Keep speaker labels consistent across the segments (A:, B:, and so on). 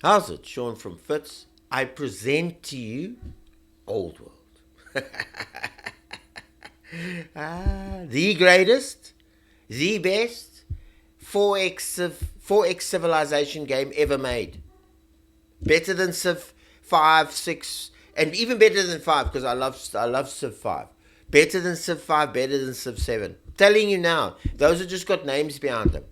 A: How's it, Sean from Fitz? I present to you Old World. The greatest, the best 4X civilization game ever made. Better than Civ 5, 6, and even better than 5 because I love Civ 5. Better than Civ 5, better than Civ 7. I'm telling you now, those have just got names behind them.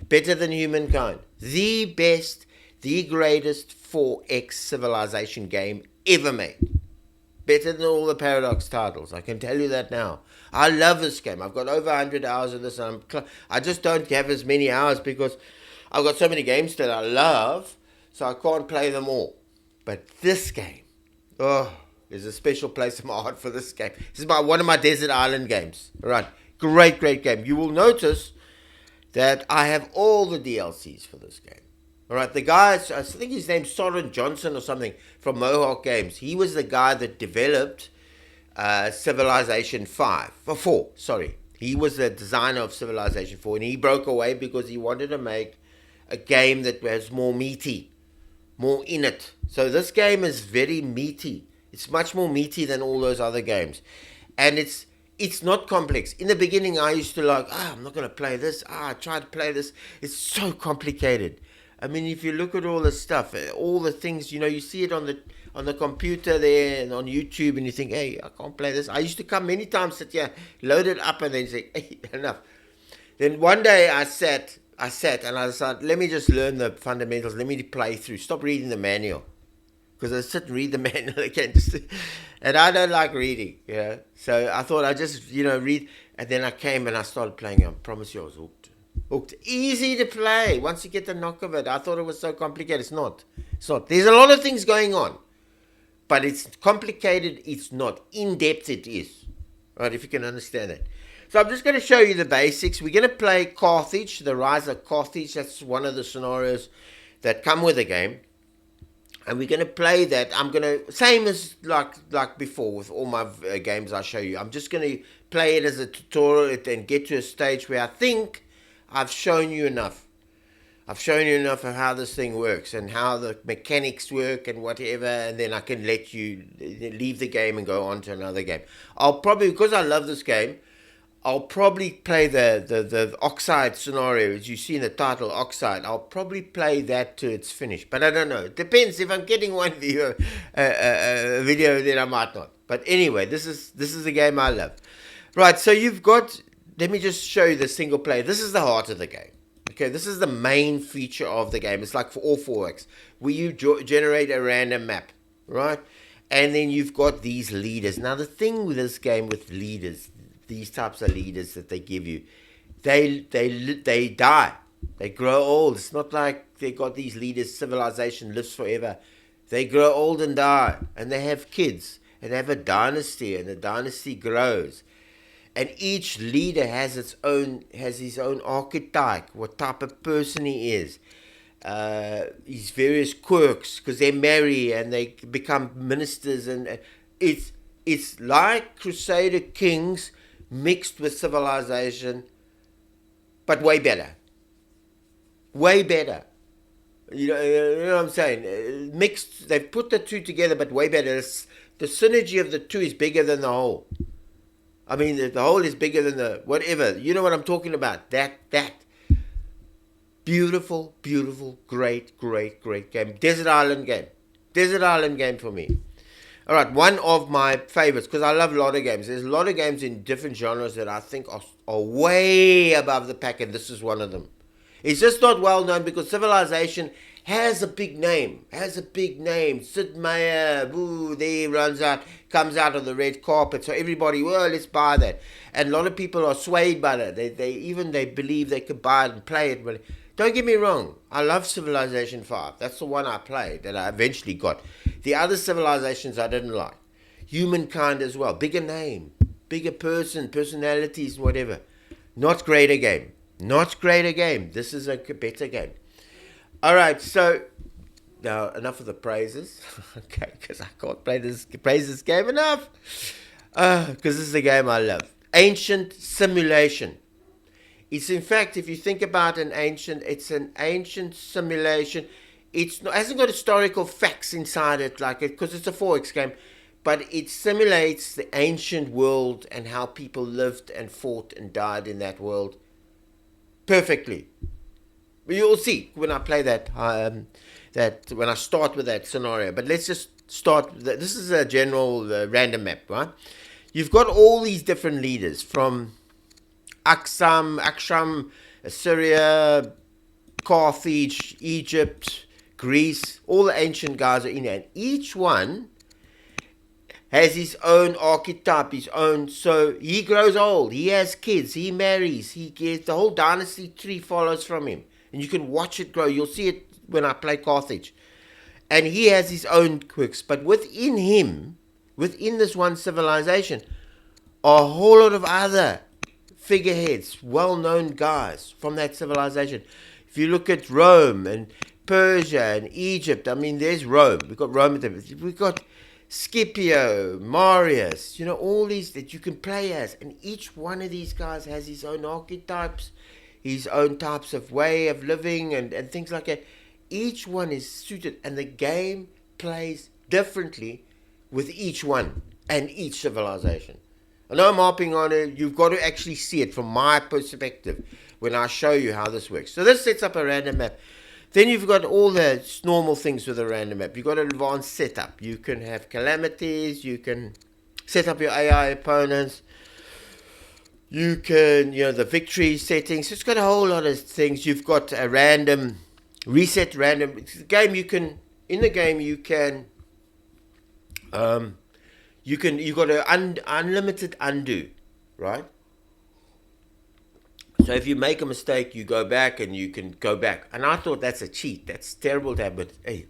A: Better than Humankind. The best, the greatest 4X civilization game ever made. Better than all the Paradox titles. I can tell you that now. I love this game. I've got over 100 hours of this. And I just don't have as many hours because I've got so many games that I love, so I can't play them all. But this game, oh, there's a special place in my heart for this game. This is one of my desert island games. All right, great, great game. You will notice that I have all the DLCs for this game. All right, the guy, I think his name's Soren Johnson or something from Mohawk Games. He was the guy that developed Civilization 5, or 4, sorry. He was the designer of Civilization 4, and he broke away because he wanted to make a game that was more meaty, more in it. So this game is very meaty. It's much more meaty than all those other games. And it's not complex. In the beginning, I used to I'm not going to play this. I tried to play this. It's so complicated. I mean, if you look at all the stuff, all the things, you see it on the computer there and on YouTube, and you think, hey, I can't play this. I used to come many times, sit here, load it up, and then say, hey, enough. Then one day I sat and I decided, let me just learn the fundamentals. Let me play through. Stop reading the manual. Because I sit and read the manual again. And I don't like reading, So I thought I'd just, read. And then I came and I started playing. I promise you I was hooked. Easy to play once you get the knock of it. I thought it was so complicated. It's not. There's a lot of things going on, but it's complicated. It's not. In depth it is. Right, if you can understand it. So I'm just going to show you the basics. We're going to play Carthage, the rise of Carthage. That's one of the scenarios that come with the game. And we're going to play that. I'm going to, same as like before with all my games I show you. I'm just going to play it as a tutorial and get to a stage where I think I've shown you enough. I've shown you enough of how this thing works and how the mechanics work and whatever, and then I can let you leave the game and go on to another game. I'll probably, because I love this game, I'll probably play the Oxide scenario, as you see in the title, Oxide. I'll probably play that to its finish, but I don't know. It depends. If I'm getting one video, then I might not. But anyway, this is a game I love. Right, so you've got. Let me just show you the single player. This is the heart of the game. Okay, this is the main feature of the game. It's like for all 4X, where you generate a random map, right? And then you've got these leaders. Now, the thing with this game with leaders, these types of leaders that they give you, they die. They grow old. It's not like they got these leaders, civilization lives forever. They grow old and die, and they have kids, and they have a dynasty, and the dynasty grows. And each leader has his own archetype, what type of person he is, his various quirks, because they marry and they become ministers, and it's like Crusader Kings mixed with civilization, but way better. Way better. You know what I'm saying? Mixed. They've put the two together, but way better. The synergy of the two is bigger than the whole. I mean, the whole is bigger than the whatever. You know what I'm talking about? That. Beautiful, beautiful, great, great, great game. Desert Island game. Desert Island game for me. All right, one of my favorites, because I love a lot of games. There's a lot of games in different genres that I think are way above the pack, and this is one of them. It's just not well known because Civilization has a big name. Sid Meier, there he comes out of the red carpet. So everybody, well, let's buy that. And a lot of people are swayed by that. They believe they could buy it and play it. But don't get me wrong, I love Civilization 5. That's the one I played that I eventually got. The other civilizations I didn't like. Humankind as well. Bigger name, bigger personalities, whatever. Not greater game. This is a better game. All right, so now enough of the praises. Okay, because I can't praise this game enough. Because this is a game I love. Ancient Simulation. It's in fact, if you think about it's an ancient simulation. hasn't got historical facts inside it like it because it's a 4X game, but it simulates the ancient world and how people lived and fought and died in that world perfectly. You'll see when I play that when I start with that scenario. But let's just start. This is a general random map, right? You've got all these different leaders from Aksham, Assyria, Carthage, Egypt, Greece. All the ancient guys are in there, and each one has his own archetype, his own. So he grows old, he has kids, he marries, he gets the whole dynasty tree follows from him, and you can watch it grow. You'll see it when I play Carthage, and he has his own quirks. But within him, within this one civilization, are a whole lot of other figureheads, well-known guys from that civilization. If you look at Rome and Persia and Egypt, I mean, there's Rome. We've got Rome. We've got Scipio, Marius, all these that you can play as. And each one of these guys has his own archetypes, his own types of way of living and things like that. Each one is suited, and the game plays differently with each one and each civilization. I know I'm harping on it. You've got to actually see it from my perspective when I show you how this works. So this sets up a random map. Then you've got all the normal things with a random map. You've got an advanced setup. You can have calamities. You can set up your AI opponents. You can, the victory settings. It's got a whole lot of things. You've got a random reset, random. It's a game you can, in the game you can, you've got an unlimited undo, right? So if you make a mistake, you go back and you can go back. And I thought that's a cheat. That's terrible to have. But hey,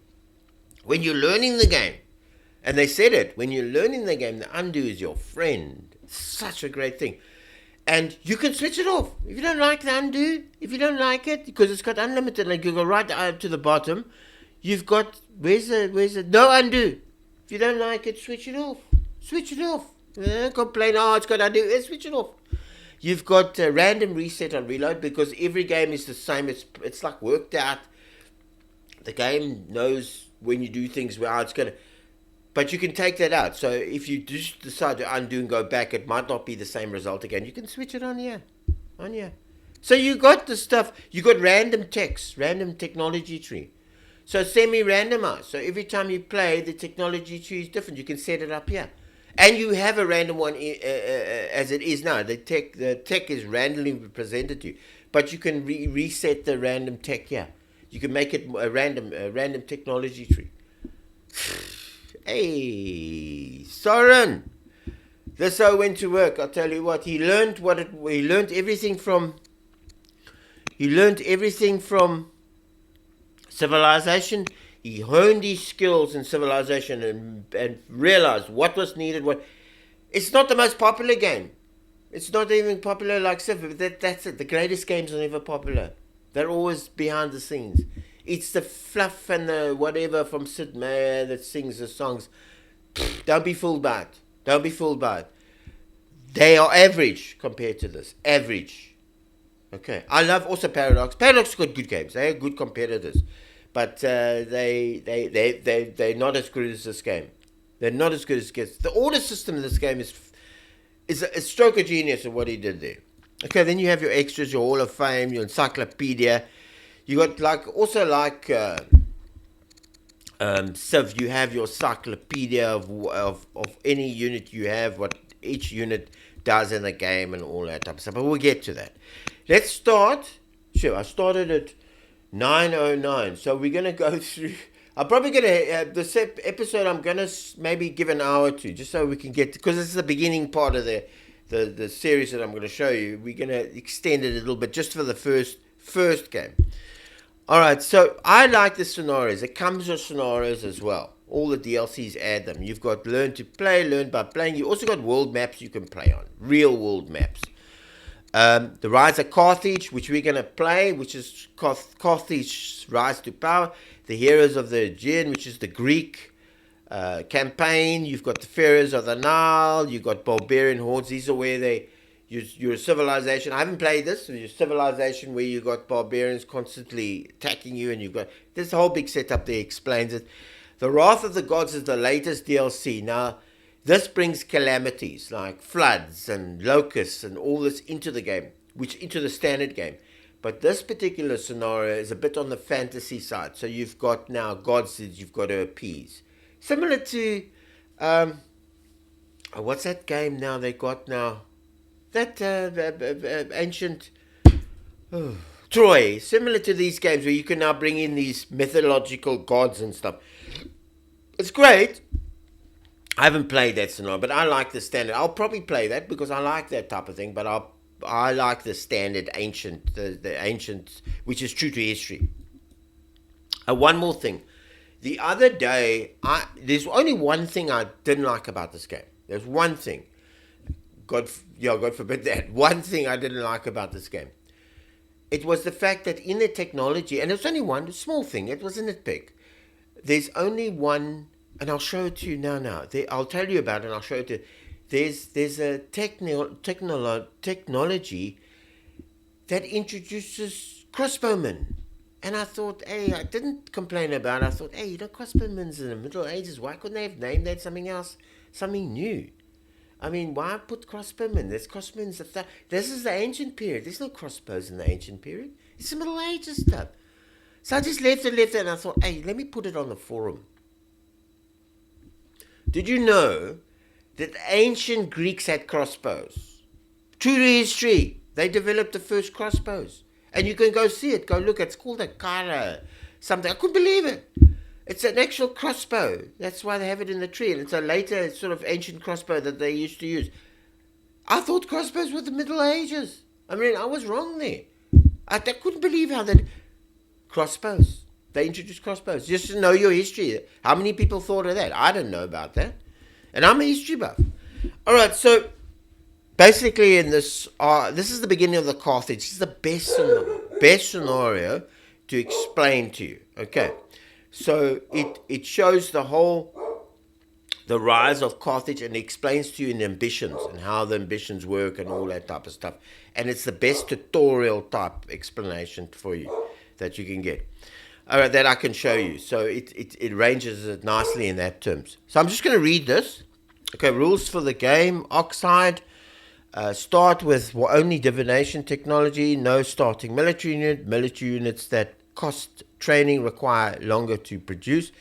A: when you're learning the game, and they said it, when you're learning the game, the undo is your friend. It's such a great thing. And you can switch it off. If you don't like the undo, if you don't like it, because it's got unlimited, like you go right up to the bottom, you've got, where's the, no undo. If you don't like it, switch it off. Switch it off. Don't complain, it's got undo. Switch it off. You've got a random reset on reload because every game is the same. It's like worked out. The game knows when you do things how it's going to. But you can take that out. So if you just decide to undo and go back, it might not be the same result again. You can switch it on here. So you got the stuff. You got random text, random technology tree. So semi-randomized. So every time you play, the technology tree is different. You can set it up here. And you have a random one as it is now. The tech is randomly presented to you. But you can reset the random tech here. You can make it a random technology tree. Hey, Soren. This how went to work. I'll tell you what. He learned everything from civilization. He honed his skills in civilization and realized what was needed. It's not the most popular game. It's not even popular like Civ. That's it. The greatest games are never popular. They're always behind the scenes. It's the fluff and the whatever from Sid Meier that sings the songs. Don't be fooled by it. They are average compared to this. Average. Okay. I love also Paradox. Paradox has got good games. They are good competitors. But they're not as good as this game. They're not as good as gets. The order system in this game is a stroke of genius of what he did there. Okay, then you have your extras, your Hall of Fame, your encyclopedia. You got Civ. You have your encyclopedia of any unit you have, what each unit does in the game, and all that type of stuff. But we'll get to that. Let's start. Sure, I started at 9:09. So we're gonna go through. I'm probably gonna this episode. I'm gonna maybe give an hour to just so we can get, because this is the beginning part of the series that I'm gonna show you. We're gonna extend it a little bit just for the first game. All right. So I like the scenarios. It comes with scenarios as well. All the DLCs add them. You've got learn to play, learn by playing. You also got world maps you can play on, real world maps. The Rise of Carthage, which we're going to play, which is Carthage's Rise to Power. The Heroes of the Aegean, which is the Greek campaign. You've got the Pharaohs of the Nile. You've got Barbarian Hordes. These are where You're a civilization. I haven't played this. You're a civilization where you got barbarians constantly attacking you, and you've got this whole big setup there explains it. The Wrath of the Gods is the latest DLC. Now, this brings calamities like floods and locusts and all this into the game, which into the standard game. But this particular scenario is a bit on the fantasy side. So you've got now gods that you've got to appease. Similar to, what's that game now they got now? That ancient Troy. Similar to these games where you can now bring in these mythological gods and stuff. It's great. I haven't played that scenario, but I like the standard. I'll probably play that because I like that type of thing. But I like the standard ancient, the ancient, which is true to history. One more thing. The other day, there's only one thing I didn't like about this game. There's one thing. God forbid that. One thing I didn't like about this game. It was the fact that in the technology, and it's only one small thing. It was a nitpick. There's only one, and I'll show it to you now. I'll tell you about it, and I'll show it to you. There's a technology that introduces crossbowmen. And I thought, hey, I didn't complain about it. I thought, hey, crossbowmen's in the Middle Ages. Why couldn't they have named that something else, something new? I mean, why put crossbowmen? There's crossbows. This is the ancient period. There's no crossbows in the ancient period. It's the Middle Ages stuff. So I just left it, and I thought, hey, let me put it on the forum. Did you know that ancient Greeks had crossbows? True to history, they developed the first crossbows. And you can go see it, go look. It's called a kara, something. I couldn't believe it. It's an actual crossbow. That's why they have it in the tree. And it's a later sort of ancient crossbow that they used to use. I thought crossbows were the Middle Ages. I mean, I was wrong there. I couldn't believe how that... Crossbows. They introduced crossbows. Just to know your history. How many people thought of that? I didn't know about that. And I'm a history buff. All right, so basically in this is the beginning of the Carthage. This is the best scenario to explain to you. Okay. So it shows the rise of Carthage, and it explains to you in ambitions and how the ambitions work and all that type of stuff. And it's the best tutorial type explanation for you that you can get. All right, that I can show you. So it ranges it nicely in that terms. So I'm just going to read this. Okay, rules for the game. Oxide. Start with only divination technology. No starting military unit. Military units that cost training require longer to produce.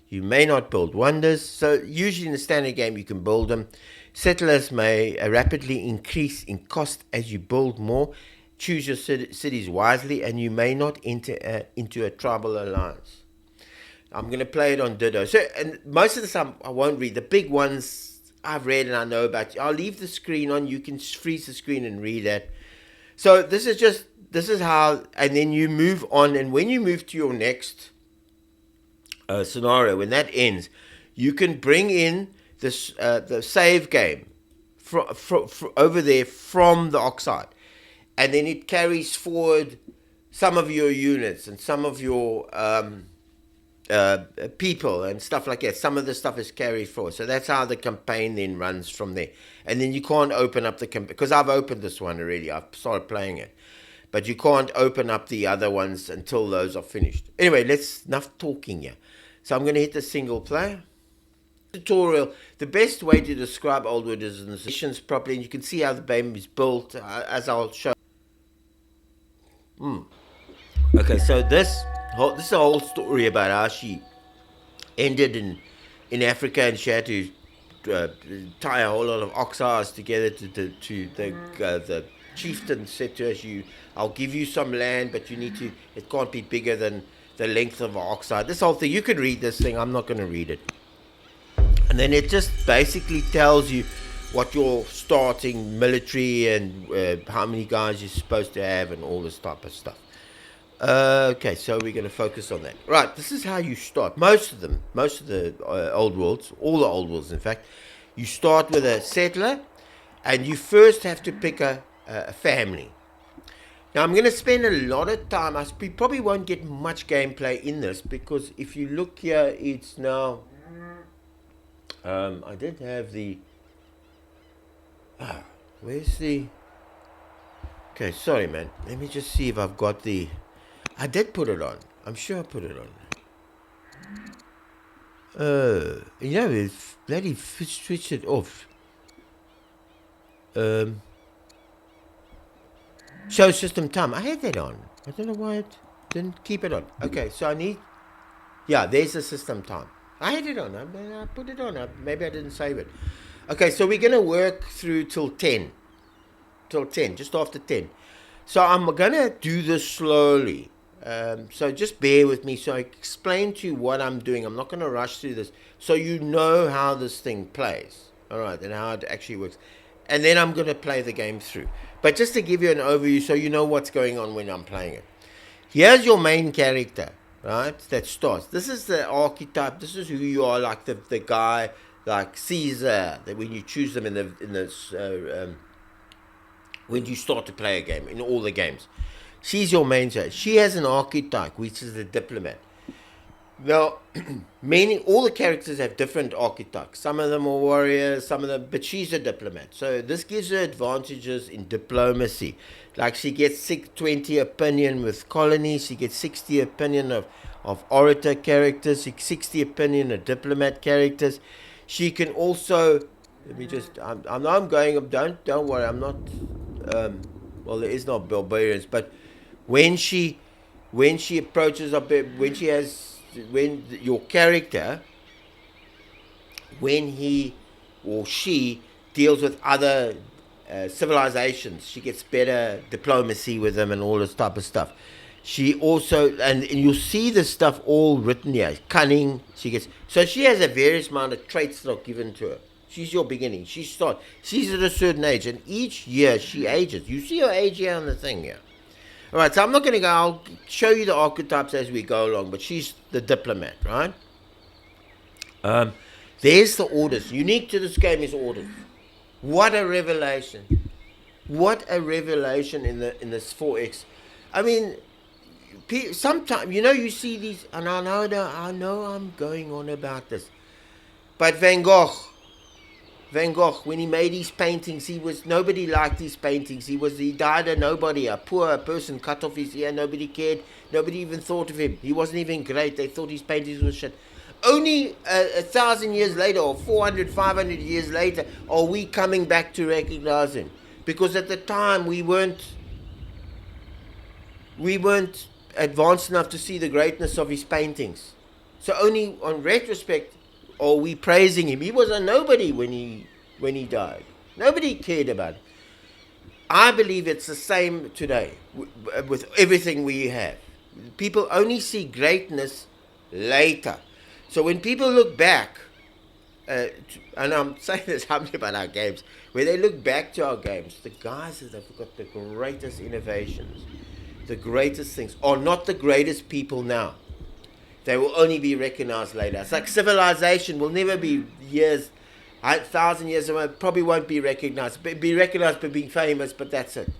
A: You may not build wonders. So usually in the standard game you can build them. Settlers may rapidly increase in cost as you build more. Choose your cities wisely, and you may not enter into a tribal alliance. I'm going to play it on Ditto. So, and most of the time I won't read. The big ones I've read and I know about. I'll leave the screen on. You can freeze the screen and read that. So this is how, and then you move on. And when you move to your next scenario, when that ends, you can bring in this the save game over there from the Oxide. And then it carries forward some of your units and some of your people and stuff like that. Some of the stuff is carried forward. So that's how the campaign then runs from there. And then you can't open up the campaign, because I've opened this one already. I've started playing it. But you can't open up the other ones until those are finished. Anyway, enough talking here. So I'm going to hit the single player. Tutorial. The best way to describe Oldwood is in the missions properly. And you can see how the game is built, as I'll show. Okay, so this is a whole story about how she ended in Africa, and she had to tie a whole lot of oxeyes together to the chieftain said to her, I'll give you some land, but it can't be bigger than the length of an oxeye. This whole thing, you can read this thing. I'm not going to read it. And then it just basically tells you what your starting military and how many guys you're supposed to have and all this type of stuff. Okay, so we're going to focus on that. Right, this is how you start. Most of the old worlds, all the old worlds in fact, you start with a settler, and you first have to pick a family. Now I'm going to spend a lot of time. We probably won't get much gameplay in this, because if you look here, it's now... I did have the... where's the... Okay, sorry, man. Let me just see if I've got the. I did put it on. I'm sure I put it on. It's bloody switch it off. Show system time. I had that on. I don't know why it didn't keep it on. Okay, so I need. Yeah, there's the system time. I had it on. I put it on. Maybe I didn't save it. Okay, so we're going to work through till 10. Till 10, just after 10. So I'm going to do this slowly. So just bear with me. So I explain to you what I'm doing. I'm not going to rush through this. So you know how this thing plays. All right, and how it actually works. And then I'm going to play the game through. But just to give you an overview so you know what's going on when I'm playing it. Here's your main character, right? That starts. This is the archetype. This is who you are, like the guy, like Caesar. That when you choose them when you start to play a game in all the games, she's your main character. She has an archetype, which is the diplomat. Now, all the characters have different archetypes. Some of them are warriors, but she's a diplomat. So this gives her advantages in diplomacy. Like she gets 20 opinion with colonies, she gets 60 opinion of orator characters, 60 opinion of diplomat characters. She can also, let me just, I'm going, don't worry, I'm not, well, there is no barbarians, but when she approaches, when your character, when he or she deals with other civilizations, she gets better diplomacy with them and all this type of stuff. She also, and you'll see this stuff all written here. Cunning, she has a various amount of traits that are given to her. She's your beginning. She's at a certain age, and each year she ages. You see her age here on the thing here. All right, so I'm not going to go. I'll show you the archetypes as we go along, but she's the diplomat, right? There's the orders. Unique to this game is orders. What a revelation! What a revelation in this 4X. I mean, sometimes you see these, and I know I'm going on about this, but Van Gogh, when he made his paintings, nobody liked his paintings. He died a nobody, a poor person, cut off his ear. Nobody cared. Nobody even thought of him. He wasn't even great. They thought his paintings were shit. Only 1,000 years later, or 400, 500 years later, are we coming back to recognize him? Because at the time we weren't advanced enough to see the greatness of his paintings. So only on retrospect are we praising him. He was a nobody when he died. Nobody cared about it. I believe it's the same today with everything we have. People only see greatness later. So when people look back, and I'm saying this humbly about our games, when they look back to our games, the guys that have got the greatest innovations, the greatest things, are not the greatest people now. They will only be recognized later. It's like civilization will never be 1,000 years away, probably won't be recognized. Be recognized for being famous, but that's it.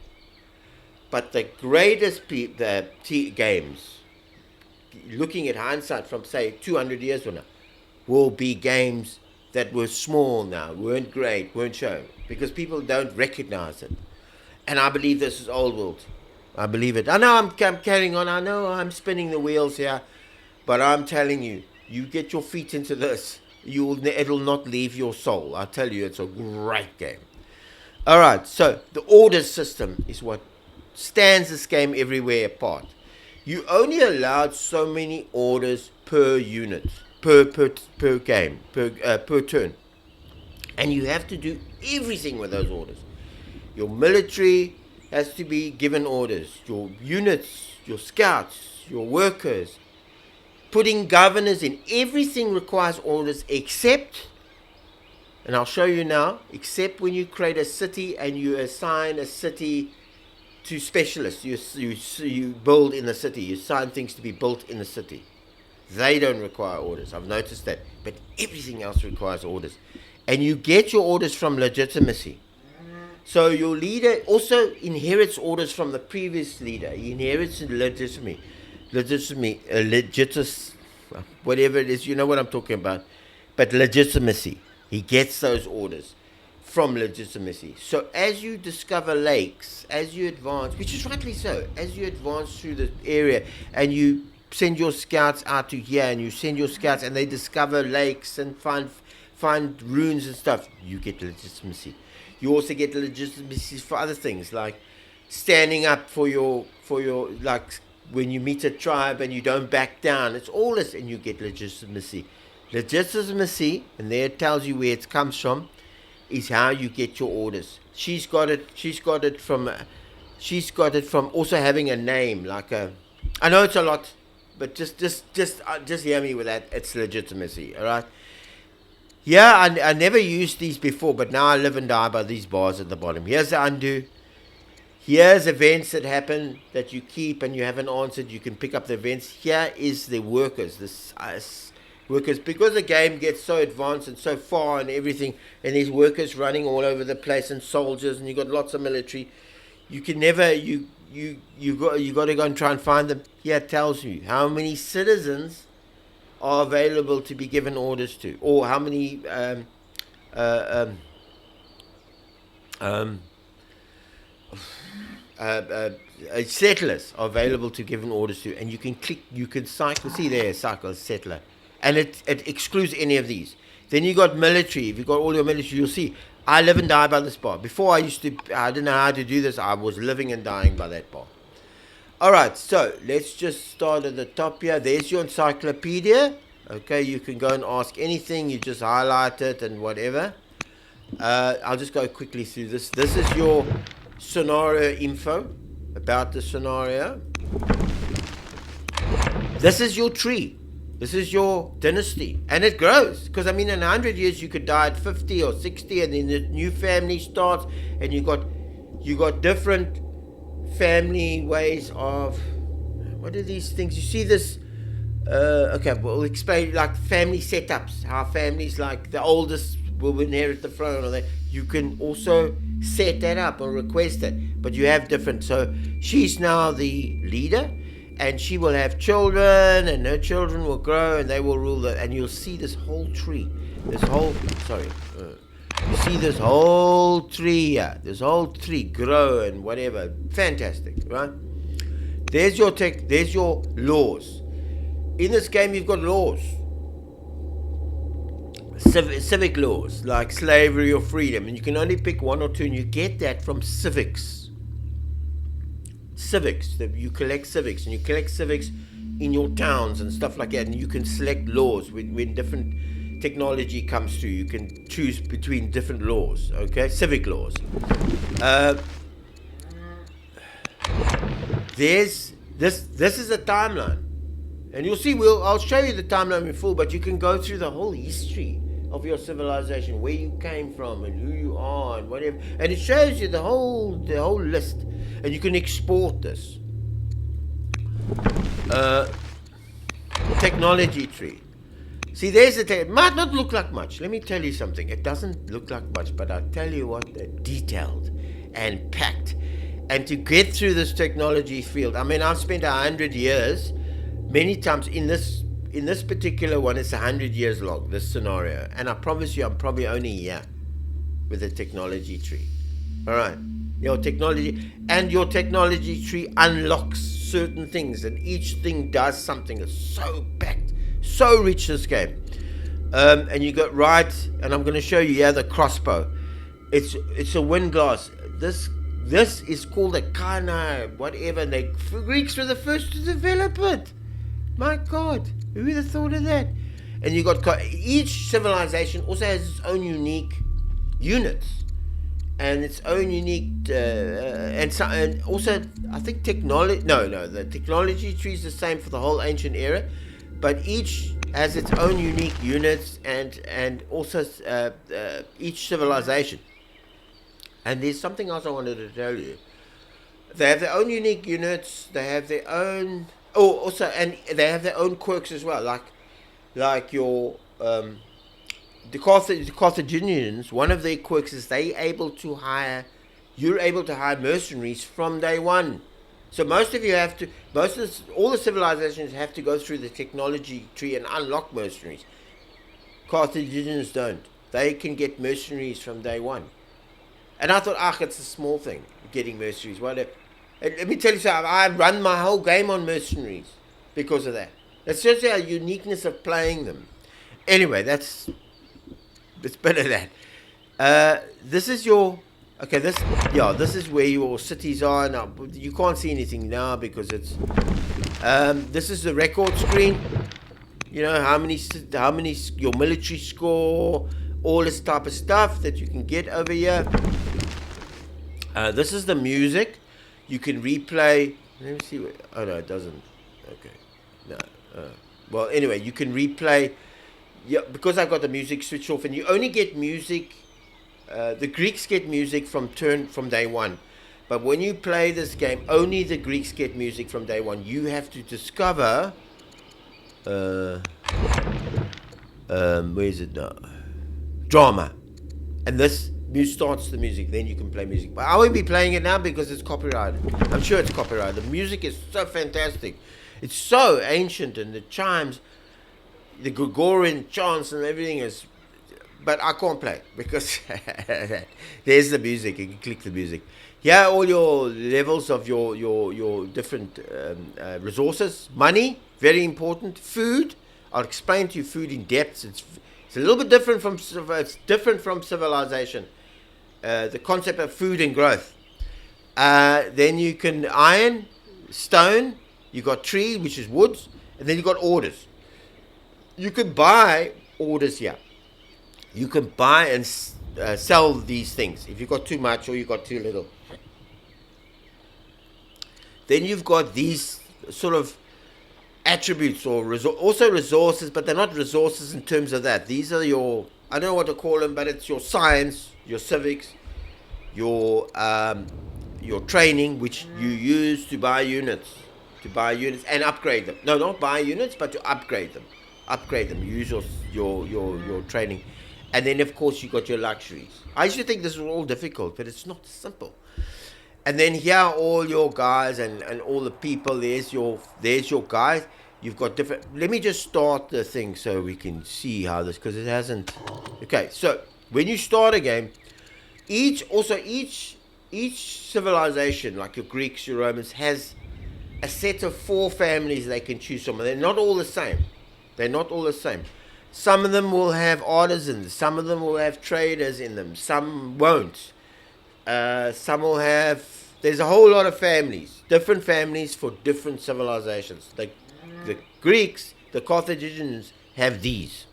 A: But the greatest games, looking at hindsight from, say, 200 years from now, will be games that were small now, weren't great, weren't shown, because people don't recognize it. And I believe this is old world. I believe it. I know I'm carrying on. I know I'm spinning the wheels here. But I'm telling you, you get your feet into this, it'll not leave your soul. I tell you, it's a great game. All right, so the order system is what stands this game everywhere apart. You only allowed so many orders per unit, per game, per turn, and you have to do everything with those orders. Your military has to be given orders. Your units, your scouts, your workers. Putting governors in, everything requires orders except, and I'll show you now, except when you create a city and you assign a city to specialists. You build in the city. You assign things to be built in the city. They don't require orders. I've noticed that. But everything else requires orders. And you get your orders from legitimacy. So your leader also inherits orders from the previous leader. He inherits legitimacy, whatever it is, you know what I'm talking about. But legitimacy, he gets those orders from legitimacy. So as you discover lakes, as you advance, which is rightly so, as you advance through the area and you send your scouts out to here and you send your scouts and they discover lakes and find ruins and stuff, you get legitimacy. You also get legitimacy for other things like standing up for your like when you meet a tribe and you don't back down. It's all this, and you get legitimacy. Legitimacy, and there it tells you where it comes from, is how you get your orders. She's got it from also having a name like a. I know it's a lot, but just hear me with that. It's legitimacy, all right. Yeah, I never used these before, but now I live and die by these bars at the bottom. Here's the undo. Here's events that happen that you keep and you haven't answered. You can pick up the events. Here is the workers, workers, because the game gets so advanced and so far and everything, and there's workers running all over the place and soldiers, and you got lots of military. You can never you got to go and try and find them. Here it tells you how many citizens are available to be given orders to, or how many settlers are available to given orders to, and you can click, you can cycle. See there, cycle settler, and it excludes any of these. Then you got military. If you got all your military, you'll see. I live and die by this bar. Before I didn't know how to do this. I was living and dying by that bar. All right, so let's just start at the top here. There's your encyclopedia. Okay, you can go and ask anything. You just highlight it and whatever. I'll just go quickly through this. This is your scenario info about the scenario. This is your tree. This is your dynasty. And it grows. Because, I mean, in 100 years, you could die at 50 or 60, and then the new family starts, and you got different family ways of, what are these things? You see this, okay, we'll explain, like family setups, how families, like the oldest will inherit the throne, or that. You can also set that up or request it, but you have different. So she's now the leader, and she will have children, and her children will grow, and they will rule and you'll see this whole tree, you see this whole tree here, this whole tree grow and whatever. Fantastic, right? There's your laws. In this game, you've got laws. Civic laws, like slavery or freedom, and you can only pick one or two, and you get that from civics. You collect civics, and you collect civics in your towns and stuff like that, and you can select laws when different technology comes through. You can choose between different laws, okay, civic laws. This is a timeline, and you'll see. I'll show you the timeline in full, but you can go through the whole history of your civilization, where you came from and who you are and whatever, and it shows you the whole list, and you can export this. Technology tree. See, there's it might not look like much. Let me tell you something. It doesn't look like much, but I'll tell you what, they're detailed and packed. And to get through this technology field, I mean, I've spent 100 years, many times in this particular one. It's 100 years long, this scenario, and I promise you, I'm probably only here with a technology tree. All right, your technology tree unlocks certain things, and each thing does something. It's so packed, so rich, this game. And you got right, and I'm going to show you here the crossbow. It's a windglass. This is called a kana, whatever. And the Greeks were the first to develop it. My God, who would have thought of that? And you got each civilization also has its own unique units and its own unique and also I think technology. No, the technology tree is the same for the whole ancient era, but each has its own unique units and also each civilization. And there's something else I wanted to tell you. They have their own unique units. They have their own. Oh, also, and they have their own quirks as well, like your the Carthaginians. One of their quirks is you're able to hire mercenaries from day one. So all the civilizations have to go through the technology tree and unlock mercenaries. Carthaginians don't. They can get mercenaries from day one. And I thought, it's a small thing, getting mercenaries. Whatever. And let me tell you something, I run my whole game on mercenaries because of that. It's just our uniqueness of playing them. Anyway, it's better than that. This is your... Okay, this is where your cities are. Now, you can't see anything now because it's... this is the record screen. You know, how many your military score, all this type of stuff that you can get over here. This is the music. You can replay. Let me see. Oh no, it doesn't. Okay. No. Well, anyway, you can replay. Yeah, because I've got the music switched off, and you only get music. The Greeks get music from day one, but when you play this game, only the Greeks get music from day one. You have to discover. Where is it now? Drama, and this starts the music. Then you can play music. But I won't be playing it now because it's copyrighted. I'm sure it's copyrighted. The music is so fantastic. It's so ancient, and the chimes, the Gregorian chants, and everything is. But I can't play it because there's the music. You can click the music. Here are all your levels of your different resources. Money, very important. Food, I'll explain to you food in depth. It's a little bit different from civilization. The concept of food and growth. Then you can iron, stone. You got tree, which is woods, and then you got orders. You can buy orders here. You can buy and sell these things if you've got too much or you've got too little. Then you've got these sort of attributes or also resources, but they're not resources in terms of that. These are your, I don't know what to call them, but it's your science, your civics, your training, which you use to buy units and upgrade them. No, not buy units, but to upgrade them. Use your training. And then, of course, you got your luxuries. I used to think this was all difficult, but it's not simple. And then here are all your guys and all the people. There's your guys. You've got different... Let me just start the thing so we can see how this... Because it hasn't... Okay, so when you start a game, each civilization, like your Greeks, your Romans, has a set of 4 families they can choose from. They're not all the same. Some of them will have artisans. Some of them will have traders in them. Some won't. Some will have... There's a whole lot of families. Different families for different civilizations. The Greeks, the Carthaginians have these.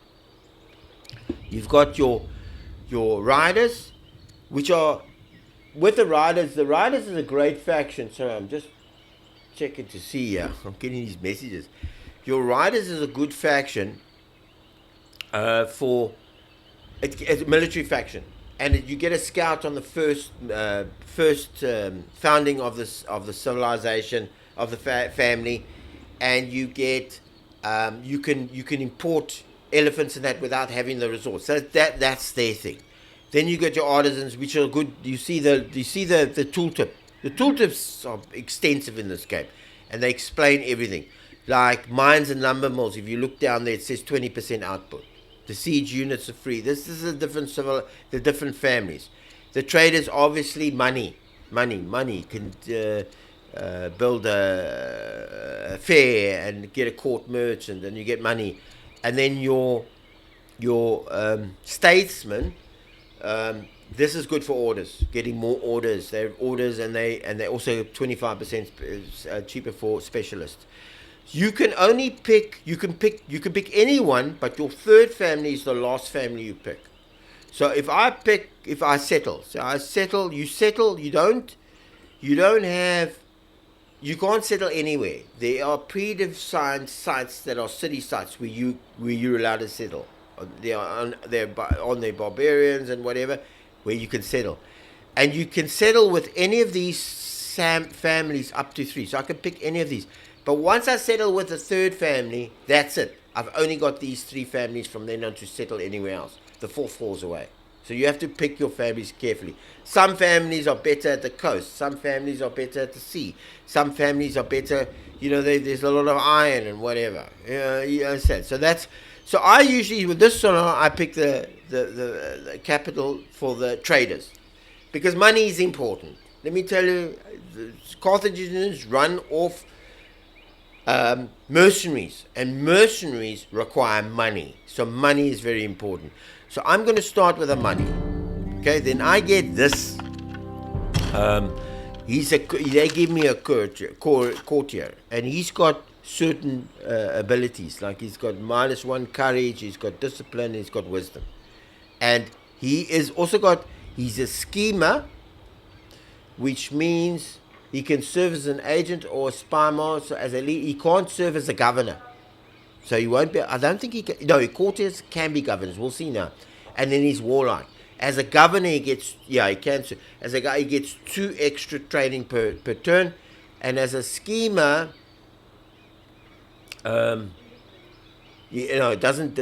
A: You've got your riders, which are... With the riders is a great faction. Sorry, I'm just checking to see here. I'm getting these messages. Your riders is a good faction for it's a military faction, and you get a scout on the first founding of the civilization of the family, and you get you can import elephants and that without having the resource. So that's their thing. Then you get your artisans, which are good. You see the tooltip. The tooltips are extensive in this game, and they explain everything. Like mines and lumber mills. If you look down there, it says 20% output. The siege units are free. This is the different families. The traders, obviously, money. Can build a fair and get a court merchant, and you get money. And then your statesmen. This is good for orders, getting more orders. They're orders, and they also 25% cheaper for specialists. You can pick anyone, but your third family is the last family you pick. So if I settle, you can't settle anywhere. There are predefined sites that are city sites where you're allowed to settle. They're on their barbarians and whatever, where you can settle. And you can settle with any of these families up to 3. So I can pick any of these. But once I settle with the third family, that's it. I've only got these 3 families from then on to settle anywhere else. The 4th falls away. So you have to pick your families carefully. Some families are better at the coast. Some families are better at the sea. Some families are better, there's a lot of iron and whatever. You understand? So I usually, with this one, I pick the capital for the traders. because money is important. Let me tell you, the Carthaginians run off mercenaries, and mercenaries require money. So money is very important. So I'm going to start with the money. Okay, then I get this. They give me a courtier, and he's got certain abilities. Like he's got -1 courage, he's got discipline, he's got wisdom, and he is also got. He's a schemer, which means he can serve as an agent or a spy master. As a lead, he can't serve as a governor, so he won't be. I don't think he can. No, courtiers can be governors. We'll see now. And then he's warlike. As a governor, he gets, he can serve. As a guy, he gets 2 extra training per turn, and as a schemer, the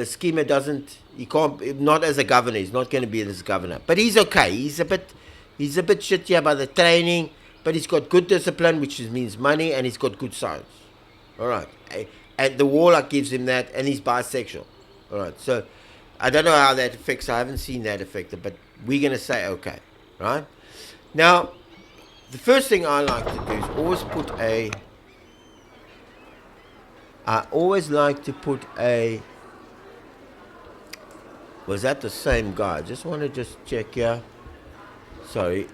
A: schemer doesn't. He can't. Not as a governor. He's not going to be as a governor. But he's okay. He's a bit shit here by the training. But he's got good discipline, which means money, and he's got good science. All right. And the warlock gives him that, and he's bisexual. All right. So I don't know how that affects. I haven't seen that affected, but we're going to say okay. Right? Now, the first thing I like to do is always put a. I always like to put a. Was that the same guy? I just want to check here. Sorry.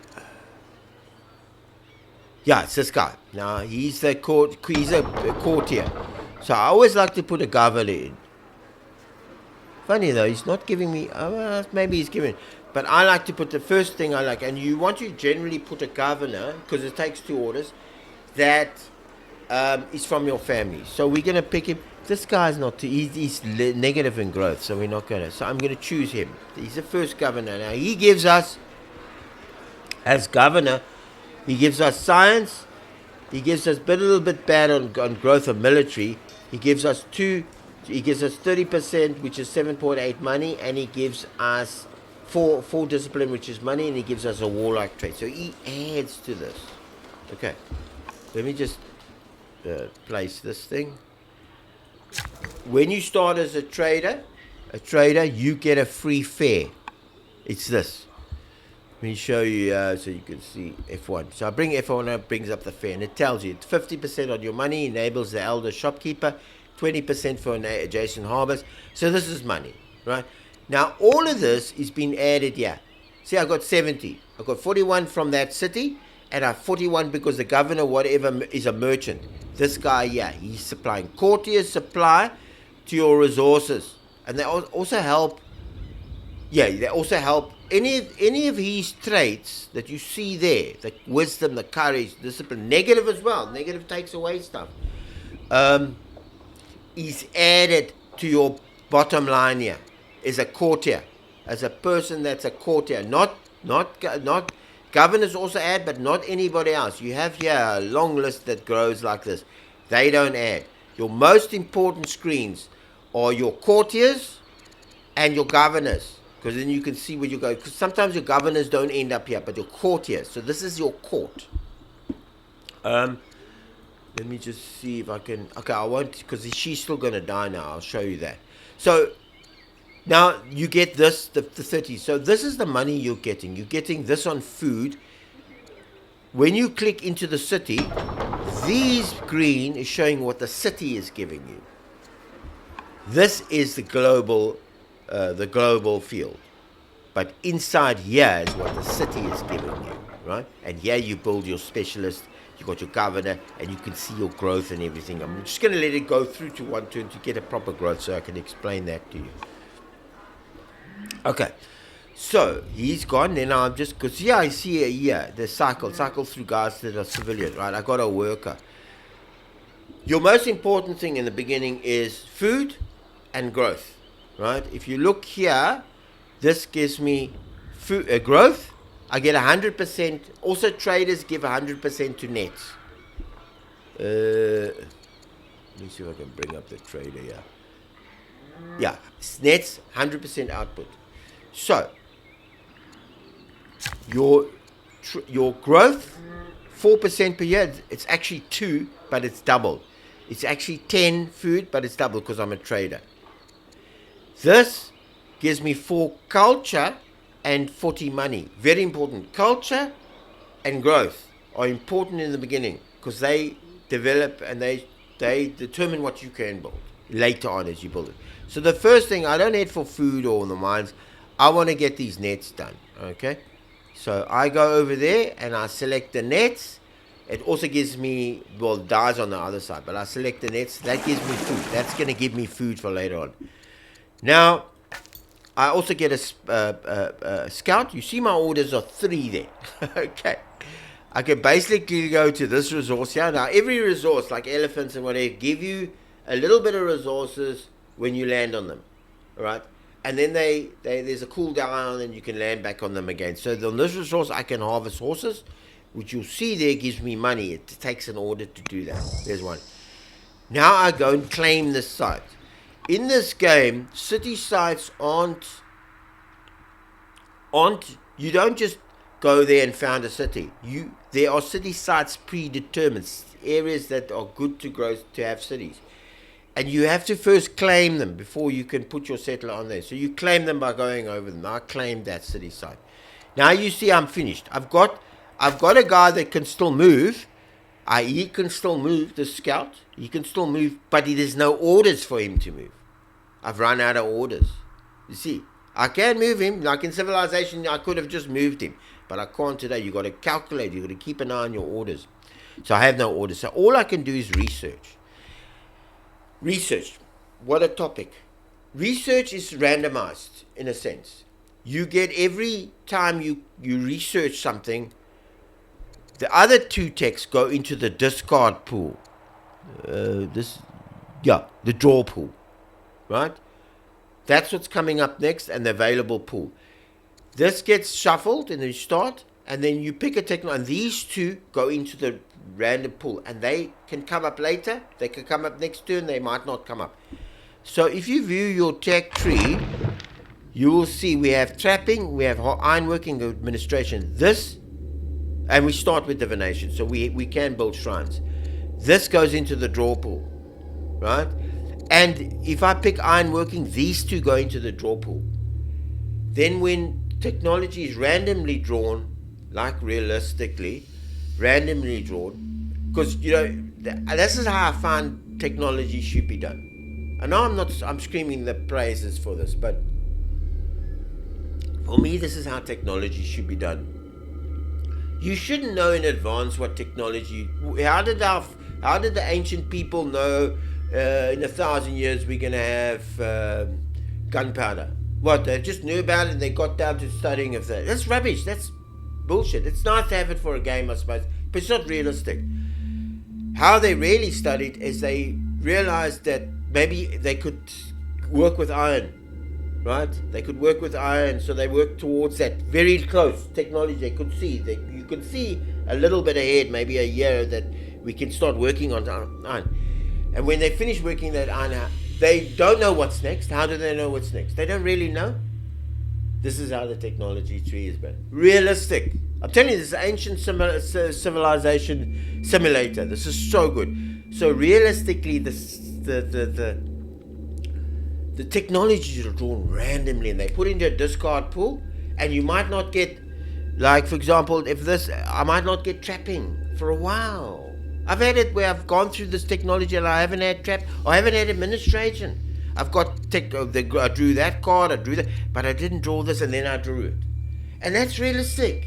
A: Yeah, it's this guy. Now he's a courtier. So I always like to put a governor in. Funny though, he's not giving me. Maybe he's giving. But I like to put the first thing I like, and you want to generally put a governor because it takes 2 orders. That is from your family. So we're gonna pick him. This guy's not. He's negative in growth, so we're not gonna. So I'm gonna choose him. He's the first governor. Now he gives us, as governor, he gives us science. He gives us a little bit bad on growth of military. He gives us 30%, which is 7.8 money, and he gives us 4 discipline, which is money, and he gives us a warlike trait. So he adds to this. Okay, let me just place this thing. When you start as a trader, you get a free fare. It's this. Let me show you so you can see F1. So I bring F1 up, brings up the fare, and it tells you it's 50% on your money, enables the elder shopkeeper, 20% for adjacent harbors. So this is money, right? Now all of this is being added here. See, I got 70. I got 41 from that city, and I 41 because the governor, whatever, is a merchant. This guy, he's supplying. Courtiers supply to your resources, and they also help. Yeah, they also help any of his traits that you see there, the wisdom, the courage, discipline, negative as well. Negative takes away stuff. Is added to your bottom line here. Is a courtier, as a person that's a courtier, not governors also add, but not anybody else. You have here a long list that grows like this. They don't add. Your most important screens are your courtiers and your governors, because then you can see where you go. Because sometimes your governors don't end up here, but your courtiers. So this is your court. Let me just see if I can. Okay, I won't, because she's still going to die now. I'll show you that. So now you get this, the 30. So this is the money you're getting. You're getting this on food. When you click into the city, these green is showing what the city is giving you. This is the global field. But inside here is what the city is giving you, right? And here you build your specialist, you got your governor, and you can see your growth and everything. I'm just going to let it go through to one turn to get a proper growth so I can explain that to you. Okay, so he's gone. Then I'm just, because I see the cycle through guys that are civilian, right? I got a worker. Your most important thing in the beginning is food and growth, right? If you look here, this gives me food, growth. I get 100%. Also, traders give 100% to nets. Let me see if I can bring up the trader here. Yeah, nets, 100% output. So, your growth, 4% per year, it's actually 2, but it's double. It's actually 10 food, but it's double because I'm a trader. This gives me 4 culture, and 40 money. Very important. Culture and growth are important in the beginning because they develop and they determine what you can build later on as you build it. So the first thing, I don't head for food or the mines. I want to get these nets done. Okay, so I go over there and I select the nets. It also gives me, well, dyes on the other side, but I select the nets. That gives me food. That's going to give me food for later on. Now, I also get a scout. You see my orders are 3 there. Okay. I can basically go to this resource here. Now, every resource, like elephants and whatever, give you a little bit of resources when you land on them. All right? And then there's a cooldown and you can land back on them again. So on this resource, I can harvest horses, which you'll see there gives me money. It takes an order to do that. There's one. Now I go and claim this site. In this game, city sites aren't, you don't just go there and found a city. There are city sites predetermined, areas that are good to grow, to have cities. And you have to first claim them before you can put your settler on there. So you claim them by going over them. I claimed that city site. Now you see I'm finished. I've got a guy that can still move. He can still move, the scout. He can still move, but there's no orders for him to move. I've run out of orders. You see, I can move him. Like in Civilization, I could have just moved him. But I can't today. You've got to calculate. You've got to keep an eye on your orders. So I have no orders. So all I can do is research. Research. What a topic. Research is randomized, in a sense. You get every time you research something, the other 2 texts go into the discard pool. The draw pool. Right? That's what's coming up next, and the available pool. This gets shuffled and then you start, and then you pick a technology, and these 2 go into the random pool, and they can come up later, they can come up next turn, they might not come up. So if you view your tech tree, you will see we have trapping, we have ironworking, administration, this, and we start with divination, so we can build shrines. This goes into the draw pool, right? And if I pick ironworking, these 2 go into the draw pool. Then when technology is randomly drawn, like realistically, randomly drawn, because, this is how I find technology should be done. I know I'm screaming the praises for this, but for me, this is how technology should be done. You shouldn't know in advance what technology, how did the ancient people know in 1,000 years we're going to have gunpowder? What, they just knew about it and they got down to studying of that. That's rubbish. That's bullshit. It's nice to have it for a game, I suppose, but it's not realistic. How they really studied is they realized that maybe they could work with iron, right? They could work with iron, so they worked towards that very close technology. They could see, you could see a little bit ahead, maybe a year, that we can start working on iron. And when they finish working that iron out, they don't know what's next. How do they know what's next? They don't really know. This is how the technology tree is built. Realistic. I'm telling you, this is ancient civilization simulator. This is so good. So realistically, the technologies are drawn randomly, and they put into a discard pool, and you might not get, like for example, I might not get trapping for a while. I've had it where I've gone through this technology and I haven't had trap, or I haven't had administration. I've got I drew that card, I drew that, but I didn't draw this, and then I drew it. And that's realistic,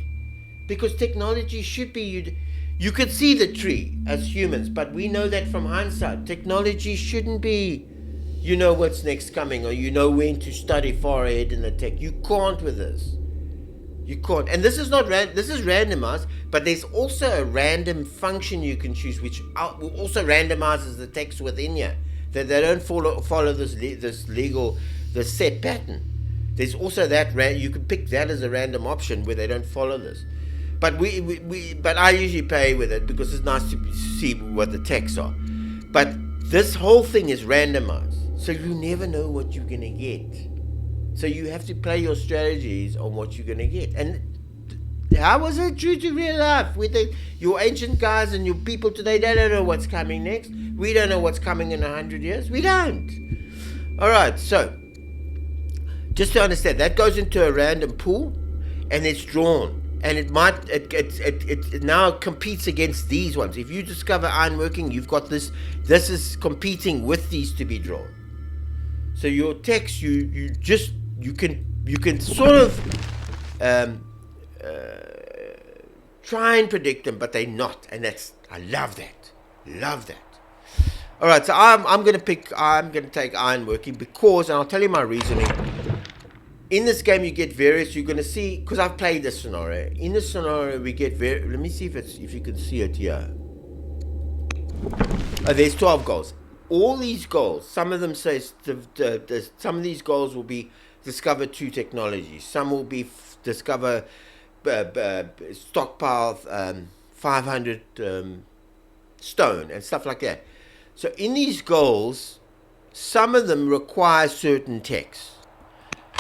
A: because technology should be, you could see the tree as humans, but we know that from hindsight. Technology shouldn't be, you know what's next coming, or you know when to study far ahead in the tech. You can't with this. You can't. And this is not this is randomized, but there's also a random function you can choose, which also randomizes the text within you, that they don't follow this set pattern. There's also that you can pick that as a random option where they don't follow this. But but I usually play with it because it's nice to see what the texts are. But this whole thing is randomized, so you never know what you're gonna get. So you have to play your strategies on what you're going to get. And how was it true to real life? With your ancient guys and your people today, they don't know what's coming next. We don't know what's coming in 100 years. We don't. All right, so just to understand, that goes into a random pool. and it's drawn. And it now competes against these ones. If you discover ironworking, you've got this. This is competing with these to be drawn. So your text, you can sort of try and predict them, but they're not. And I love that. Love that. All right, so I'm gonna take ironworking because, and I'll tell you my reasoning. In this game, you get various. You're gonna see, because I've played this scenario. In this scenario, we get let me see if you can see it here. Oh, there's 12 goals. All these goals, some of them say some of these goals will be discover 2 technologies. Some will be discover stockpile 500 stone and stuff like that. So in these goals, some of them require certain techs.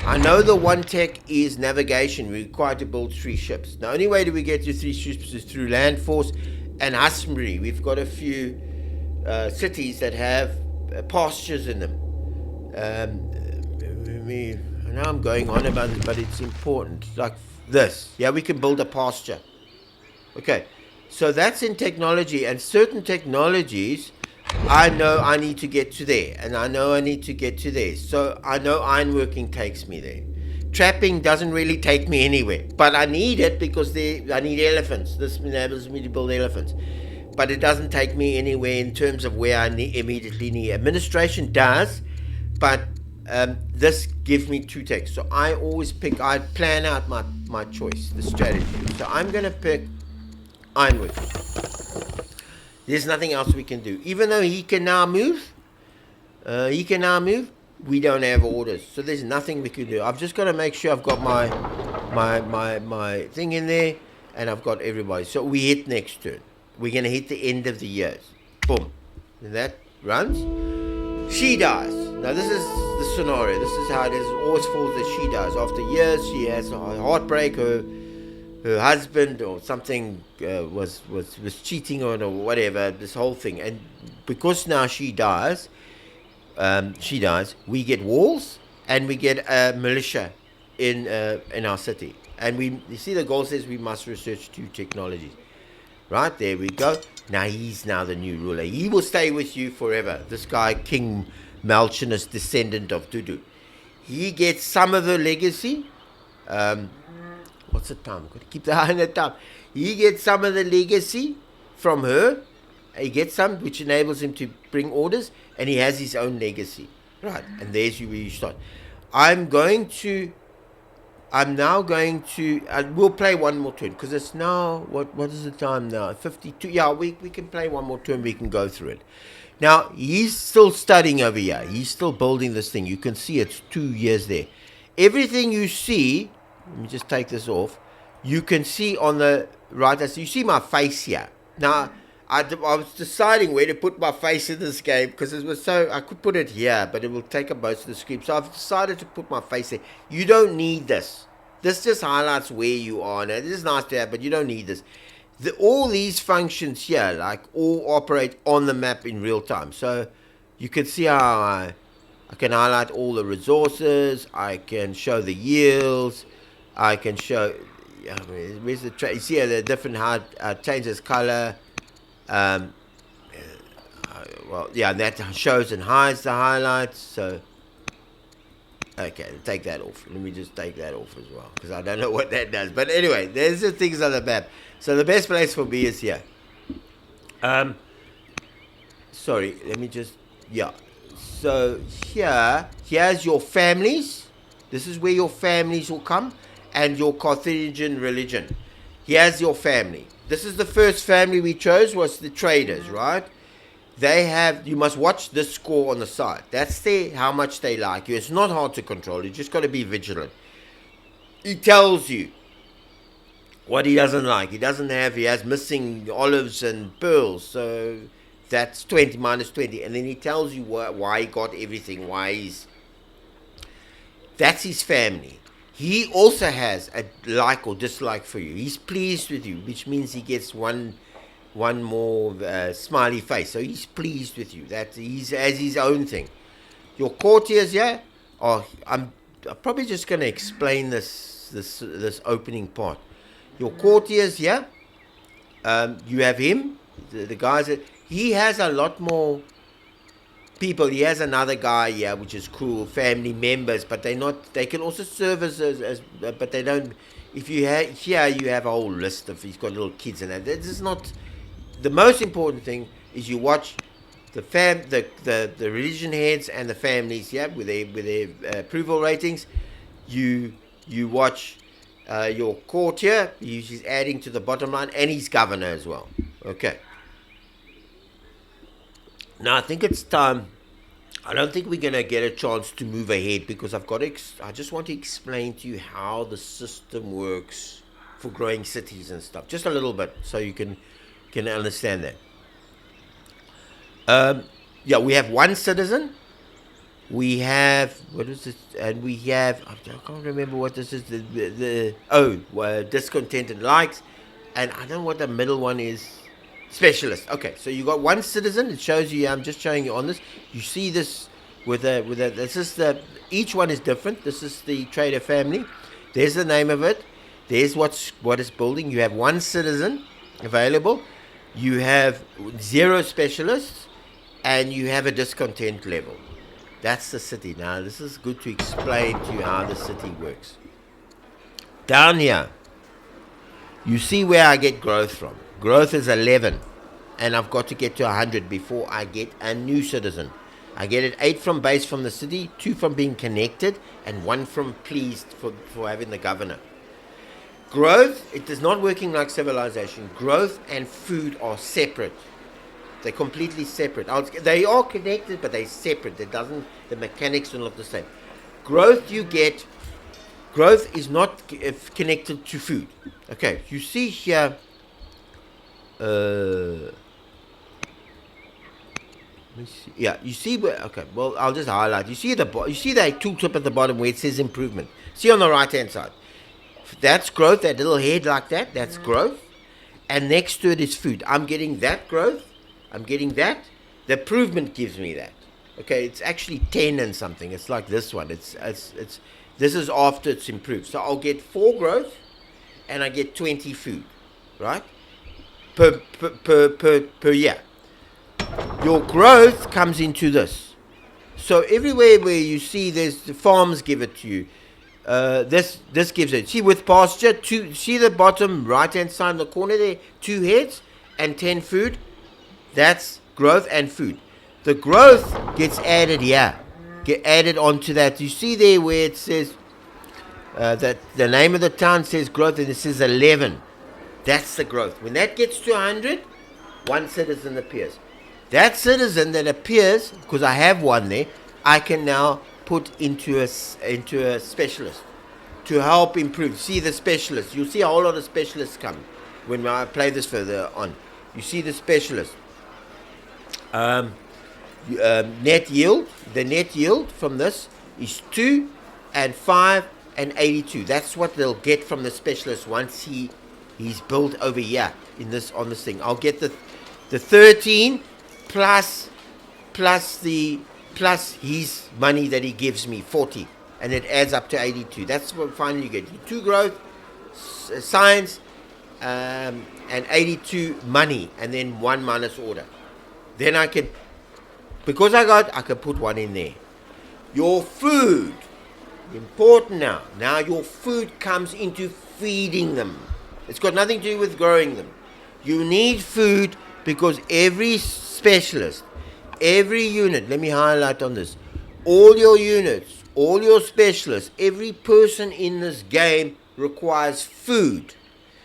A: I know the one tech is navigation. We're required to build 3 ships. The only way that we get to 3 ships is through land force and husbandry. We've got a few cities that have pastures in them. I know I'm going on about it, but it's important. Like this. Yeah, we can build a pasture. Okay, so that's in technology, and certain technologies I know I need to get to there, and I know I need to get to there. So I know ironworking takes me there. Trapping doesn't really take me anywhere, but I need it because I need elephants. This enables me to build elephants. But it doesn't take me anywhere in terms of where I immediately need. Administration does, but this gives me 2 techs. So I always I plan out my choice, the strategy. So I'm going to pick ironworking. There's nothing else we can do. Even though he can now move, we don't have orders. So there's nothing we can do. I've just got to make sure I've got my thing in there, and I've got everybody. So we hit next turn. We're going to hit the end of the years. Boom. And that runs. She dies. Now this is the scenario. This is how it is. It always falls that she dies. After years, she has a heartbreak. Her husband or something was cheating on, or whatever, this whole thing. And because now she dies, we get walls and we get a militia in our city. And you see the goal says we must research 2 technologies. Right, there we go. Now he's the new ruler. He will stay with you forever. This guy, King Malchinus, descendant of Dudu. He gets some of the legacy. What's the time? I've got to keep the eye on the time. He gets some of the legacy from her. He gets some, which enables him to bring orders, and he has his own legacy. Right, and there's where you start. We'll play one more turn, because it's now, what is the time now? 52. Yeah, we can play one more turn, we can go through it. Now, he's still studying over here. He's still building this thing. You can see it's 2 years there. Everything you see, let me just take this off. You can see on the right, you see my face here. Now, I was deciding where to put my face in this game, because it was I could put it here, but it will take up most of the screen. So I've decided to put my face there. You don't need this. This just highlights where you are. Now, this is nice to have, but you don't need this. All these functions here, all operate on the map in real time. So you can see how I can highlight all the resources. I can show the yields. I can show, where's the you see the different how it changes color. That shows and hides the highlights. So okay, take that off. Let me just take that off as well, because I don't know what that does. But anyway, there's the things on the map. So the best place for me is here. Sorry, let me just, So here's your families. This is where your families will come, and your Carthaginian religion. Here's your family. This is the first family we chose, was the traders, right? You must watch this score on the side. That's how much they like you. It's not hard to control. You just got to be vigilant. He tells you what he doesn't like. He has missing olives and pearls. So that's 20, minus 20. And then he tells you why he got everything, that's his family. He also has a like or dislike for you. He's pleased with you, which means he gets one more smiley face. So he's pleased with you. That he's as his own thing. Your courtiers, I'm probably just going to explain this this opening part. Your courtiers here, you have him, the guys that he has a lot more people. He has another guy here, which is cool, family members, but they're not. They can also serve as but they don't. If you have here, you have a whole list of. He's got little kids and that. This is not the most important thing. Is you watch the religion heads and the families, yeah, with their approval ratings. You watch your courtier. He's adding to the bottom line, and he's governor as well. Okay. Now I think it's time. I don't think we're gonna get a chance to move ahead because I just want to explain to you how the system works for growing cities and stuff, just a little bit, so you can understand that. Yeah, we have one citizen. We have what is it? And we have I can't remember what this is. Discontented likes, and I don't know what the middle one is. Specialist. Okay, so you got one citizen. It shows you. I'm just showing you on this. You see this with a. This is each one is different. This is the trader family. There's the name of it. There's what it's building. You have one citizen available. You have 0 specialists, and you have a discontent level. That's the city. Now this is good to explain to you how the city works. Down here, you see where I get growth from. Growth is 11, and I've got to get to 100 before I get a new citizen. I get it 8 from base from the city, 2 from being connected, and 1 from pleased for having the governor. Growth, it is not working like civilization. Growth and food are separate. They're completely separate. They are connected, but they're separate. The mechanics are not the same. Growth is not connected to food. Okay, you see here. Let me see. Yeah, you see where. Okay, well, I'll just highlight. You see that tooltip at the bottom where it says improvement. See on the right hand side. That's growth. That little head like that. That's growth. And next to it is food. I'm getting that growth. I'm getting that. The improvement gives me that. Okay, it's actually 10 and something. It's like this one. It's this is after it's improved. So I'll get 4 growth, and I get 20 food, right? Per year. Your growth comes into this. So everywhere where you see the farms give it to you. This gives it. See with pasture, see the bottom right hand side in the corner there, 2 heads and 10 food. That's growth and food. The growth gets added here. Get added onto that. You see there where it says that the name of the town says growth and it says 11. That's the growth. When that gets to 100, 1 citizen appears. That citizen that appears, because I have one there, I can now put into a specialist to help improve. See the specialist. You'll see a whole lot of specialists come when I play this further on. You see the specialist. Net yield. The net yield from this is 2 and 5 and 82. That's what they'll get from the specialist once he's built over here on this thing. I'll get the 13 plus his money that he gives me, 40, and it adds up to 82. That's what finally you get. 2 growth, science, and 82 money, and then 1 minus order. Then I can put 1 in there. Your food, important now. Now your food comes into feeding them. It's got nothing to do with growing them. You need food because every specialist, every unit, let me highlight on this, all your units, all your specialists, every person in this game requires food.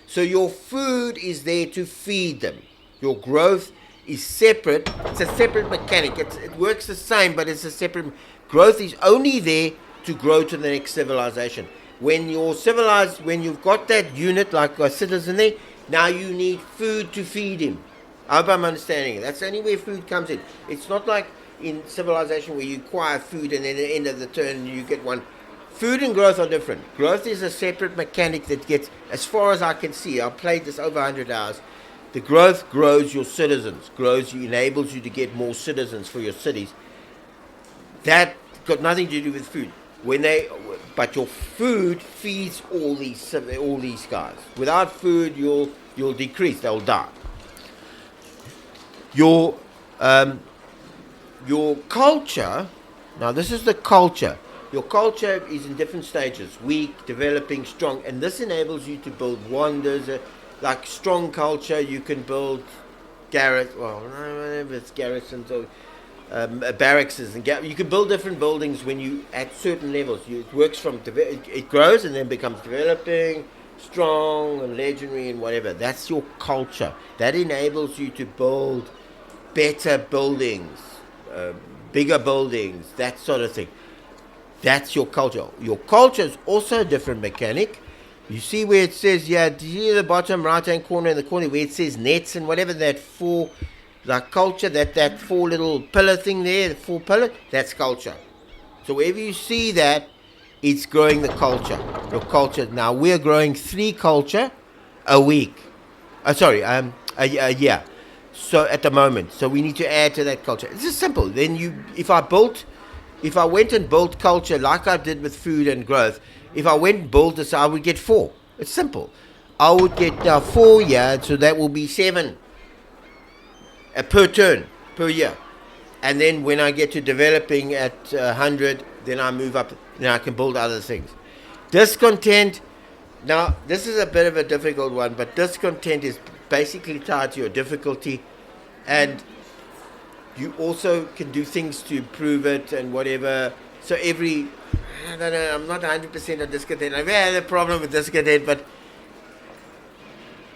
A: So your food is there to feed them. Your growth is separate. It's a separate mechanic. It works the same, but it's a separate. Growth is only there to grow to the next civilization. When you're civilized, when you've got that unit like a citizen there, now you need food to feed him. I hope I'm understanding it. That's only where food comes in. It's not like in civilization where you acquire food and then at the end of the turn you get 1. Food and growth are different. Growth is a separate mechanic that gets, as far as I can see, I've played this over 100 hours. The growth grows your citizens, enables you to get more citizens for your cities. That got nothing to do with food. but your food feeds all these guys. Without food, you'll decrease. They'll die. Your your culture. Now, this is the culture. Your culture is in different stages: weak, developing, strong, and this enables you to build wonders. Like strong culture, you can build garrison. Well, if it's garrisons or barracks, and you can build different buildings when you at certain levels. It works from it grows and then becomes developing, strong and legendary and whatever. That's your culture. That enables you to build better buildings, bigger buildings, that sort of thing. That's your culture. Your culture is also a different mechanic. You see where it says, do you see the bottom right hand corner in the corner where it says nets and whatever, that four, like culture, that four little pillar thing there, the four pillar, that's culture. So wherever you see that, it's growing the culture. Your culture. Now we're growing 3 culture a week. A year. So at the moment, so we need to add to that culture. It's just simple. Then if I went and built culture like I did with food and growth, if I went and built this, I would get 4. It's simple. I would get 4 years, so that will be 7 per turn, per year. And then when I get to developing at 100, then I move up, then I can build other things. Discontent, now this is a bit of a difficult one, but discontent is basically tied to your difficulty, and you also can do things to improve it and whatever. So I don't know, I'm not 100% on discontent. I've had a problem with discontent, but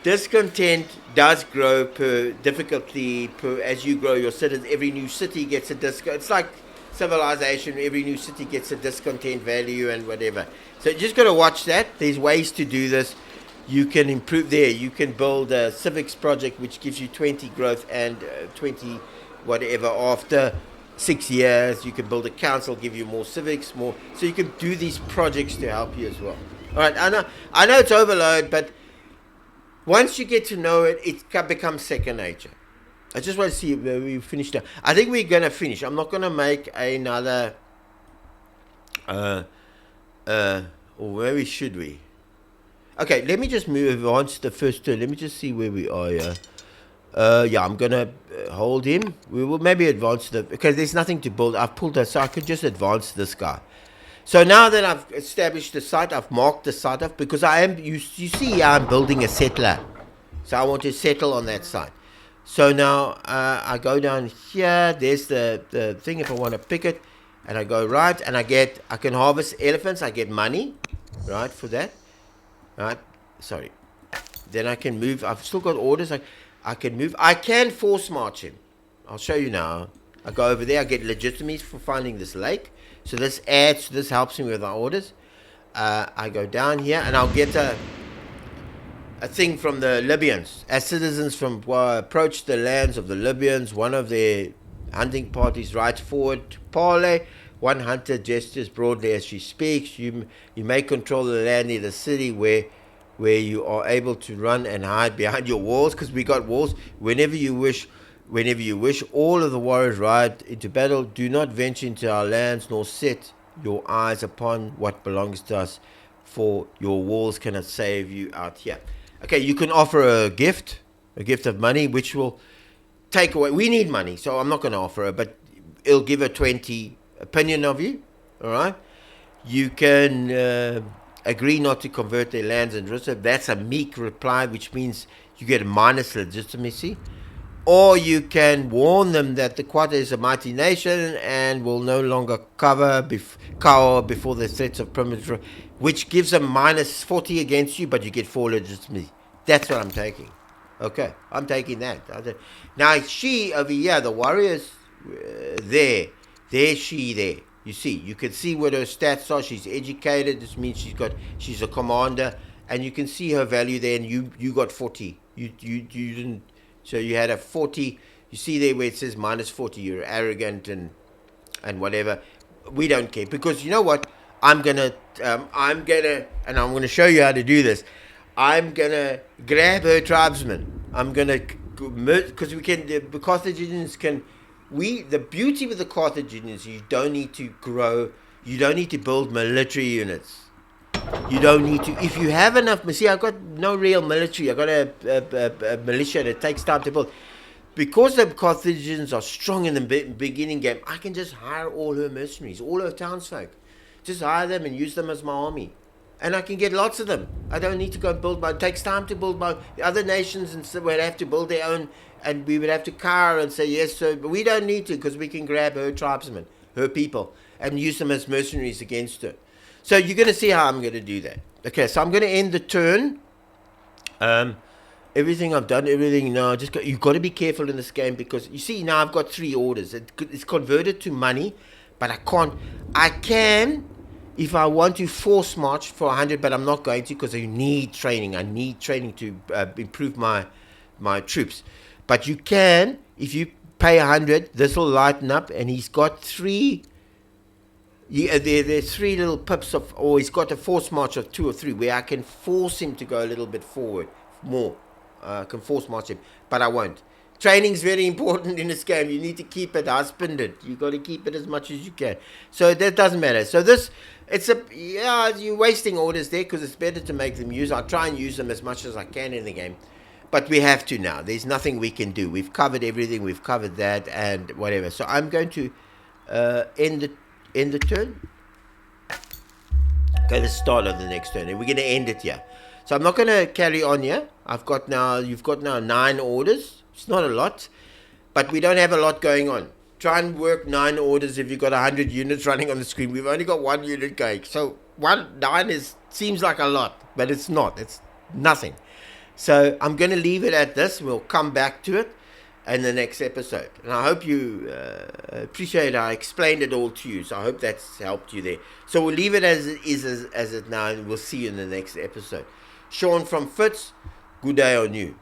A: discontent does grow per difficulty, as you grow your cities. Every new city gets a discontent. It's like civilization, every new city gets a discontent value and whatever. So you just got to watch that. There's ways to do this. You can improve there. You can build a civics project which gives you 20 growth and 20 whatever after 6 years. You can build a council, give you more civics, more. So you can do these projects to help you as well. All right, I know it's overload, but once you get to know it, it becomes second nature. I just want to see where we finish now. I think we're going to finish. I'm not going to make another, or where should we? Okay, let me just move on to the first turn. Let me just see where we are here. I'm going to hold him. We will maybe advance because there's nothing to build. I've pulled that, so I could just advance this guy. So now that I've established the site, I've marked the site off because you see I'm building a settler. So I want to settle on that site. So now I go down here. There's the thing if I want to pick it. And I go right and I can harvest elephants. I get money, right, for that. Right, sorry. Then I can move. I've still got orders. I can move. I can force march him. I'll show you now. I go over there. I get legitimacy for finding this lake. So this helps me with my orders. I go down here and I'll get a thing from the Libyans. As citizens approach the lands of the Libyans, one of their hunting parties rides forward to parley. One hunter gestures broadly as she speaks. You may control the land near the city where you are able to run and hide behind your walls, because we got walls. Whenever you wish, all of the warriors ride into battle. Do not venture into our lands, nor set your eyes upon what belongs to us, for your walls cannot save you out here. Okay, you can offer a gift of money, which will take away. We need money, so I'm not going to offer her, but it'll give her 20 opinion of you. All right. You can agree not to convert their lands and reserve. That's a meek reply, which means you get a minus legitimacy. Or you can warn them that the Quata is a mighty nation and will no longer cower before the threats of primitive, which gives them minus 40 against you, but you get 4 legitimacy. That's what I'm taking. Okay, I'm taking that. Now she over here, the warriors there. You see, you can see what her stats are. She's educated. This means she's a commander, and you can see her value there. And you got 40. You didn't. So you had a 40. You see there where it says minus 40. You're arrogant and whatever. We don't care, because you know what? I'm gonna show you how to do this. I'm gonna grab her tribesmen. I'm gonna, because the Carthaginians can. The beauty with the Carthaginians, you don't need to grow. You don't need to build military units. You don't need to. If you have enough, see, I've got no real military. I've got a militia that takes time to build. Because the Carthaginians are strong in the beginning game, I can just hire all her mercenaries, all her townsfolk. Just hire them and use them as my army. And I can get lots of them. I don't need to go and build my... It takes time to build my... The other nations and so would have to build their own, and we would have to car and say, yes, sir. But we don't need to, because we can grab her tribesmen, her people, and use them as mercenaries against her. So you're going to see how I'm going to do that. Okay, so I'm going to end the turn. Everything I've done, everything now. You've got to be careful in this game, because you see now I've got 3 orders. It's converted to money, but I can't. I can, if I want to, force march for 100, but I'm not going to, because I need training. I need training to improve my troops. But you can, if you pay 100, this will lighten up, and he's got 3. There's 3 little pips of, or he's got a force march of 2 or 3, where I can force him to go a little bit forward more. I can force march him, but I won't. Training's very important in this game. You need to keep it husbanded. You got to keep it as much as you can. So that doesn't matter. So you're wasting orders there, because it's better to make them use. I'll try and use them as much as I can in the game, but we have to now. There's nothing we can do. We've covered everything. We've covered that and whatever. So I'm going to end the turn. Okay, the start of the next turn, and we're going to end it here. So I'm not going to carry on here. You've got now 9 orders. It's not a lot, but we don't have a lot going on. Try and work 9 orders if you've got 100 units running on the screen. We've only got 1 unit going. So 9 seems like a lot, but it's not. It's nothing. So I'm going to leave it at this. We'll come back to it in the next episode. And I hope you appreciate I explained it all to you. So I hope that's helped you there. So we'll leave it as it is as it now, and we'll see you in the next episode. Sean from Fitz, good day on you.